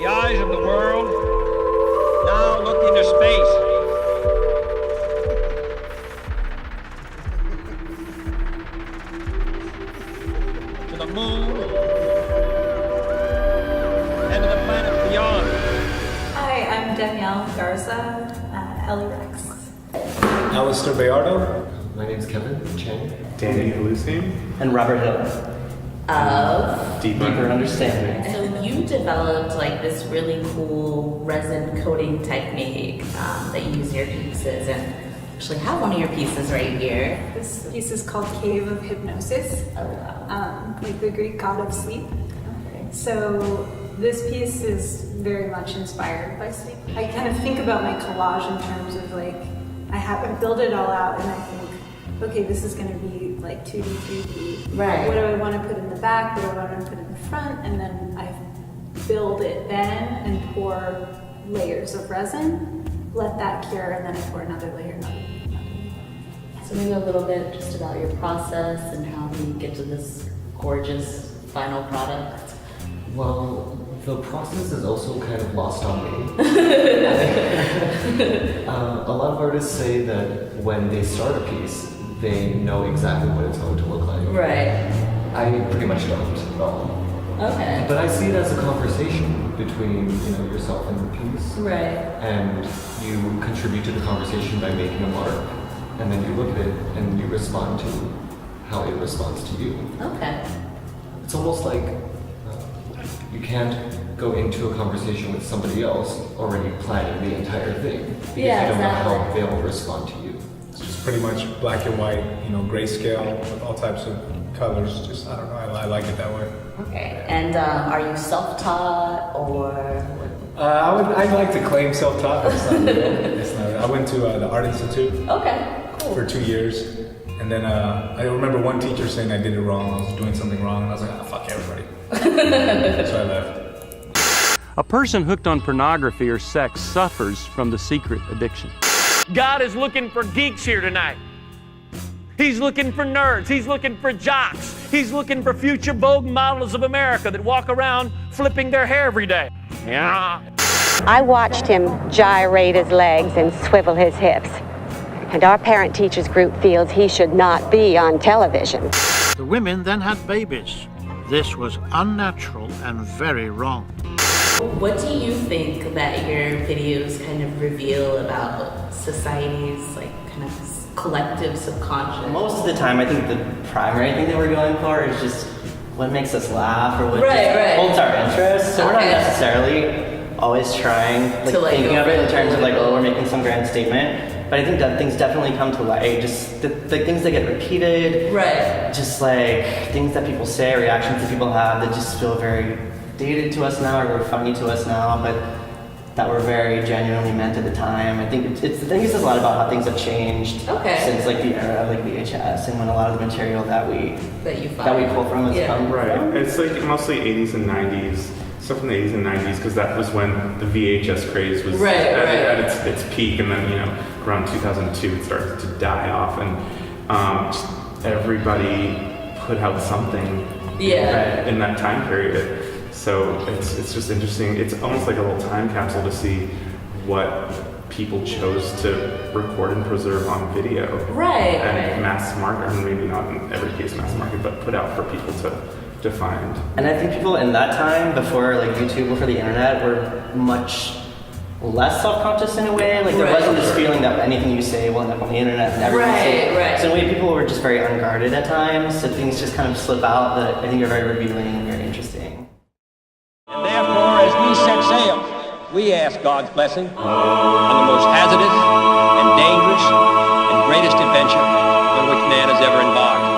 The eyes of the world now look into space. To the moon and to the planets beyond. Hi, I'm Danielle Garza, Rex. Alistair Bayardo. My name's Kevin Chang. Danny Haloossim. And Robert Hill. Of Deeper Understanding. So you developed like this really cool resin coating technique that you use in your pieces, and actually have one of your pieces right here. This piece is called Cave of Hypnosis, Oh wow. like the Greek god of sleep. Okay. So this piece is very much inspired by sleep. I kind of think about my collage in terms of like, I build it all out and I think, okay, this is going to be like 2D, 3D. Right. What do I want to put in the back? What do I want to put in the front? And then I build it then and pour layers of resin, let that cure, and then I pour another layer, another layer. So maybe a little bit just about your process and how you get to this gorgeous final product. Well, the process is also kind of lost on me. A lot of artists say that when they start a piece, they know exactly what it's going to look like. Right. I pretty much don't at all. Okay. But I see it as a conversation between yourself and the piece. Right. And you contribute to the conversation by making a mark, and then you look at it and you respond to how it responds to you. Okay. It's almost like you can't go into a conversation with somebody else already planning the entire thing, because Yeah, you don't know exactly. how they'll respond to you. It's just pretty much black and white, grayscale with all types of colors. Just, I don't know, I like it that way. Okay. And are you self-taught or? I'd like to claim self-taught, but it's not real. It's not real. I went to the Art Institute Okay. Cool. for 2 years. And then I remember one teacher saying I did it wrong, I was doing something wrong, and I was like, fuck everybody. So I left. A person hooked on pornography or sex suffers from the secret addiction. God is looking for geeks here tonight. He's looking for nerds. He's looking for jocks. He's looking for future Vogue models of America that walk around flipping their hair every day. Yeah. I watched him gyrate his legs and swivel his hips. And our parent teachers group feels he should not be on television. The women then had babies. This was unnatural and very wrong. What do you think that your videos kind of reveal about society's like kind of collective subconscious? Most of the time, I think the primary thing that we're going for is just what makes us laugh or what Right. holds our interest. So we're not Okay. necessarily always trying, To, like, thinking go of it in for terms of like, it. oh, we're making some grand statement. But I think that things definitely come to light. Just the things that get repeated. Right. Just like things that people say, reactions that people have that just feel very dated to us now or very funny to us now, but that were very genuinely meant at the time. I think it says a lot about how things have changed Okay. since like the era of like VHS and when a lot of the material that we pull from has come Right. from. It's like mostly 80s and 90s. Stuff from the 80s and 90s, because that was when the VHS craze was at its peak, and then around 2002 it started to die off, and just everybody put out something in that time period. So it's just interesting. It's almost like a little time capsule to see what people chose to record and preserve on video. Right. And mass market, or maybe not in every case mass market, but put out for people to find. And I think people in that time, before like YouTube, before the internet, were much less self-conscious in a way. Like there wasn't this feeling that anything you say will end up on the internet and everything. Right. So in a way, people were just very unguarded at times. So things just kind of slip out that I think are very revealing and very interesting. And therefore, as we set sail, we ask God's blessing on the most hazardous and dangerous and greatest adventure on which man has ever embarked.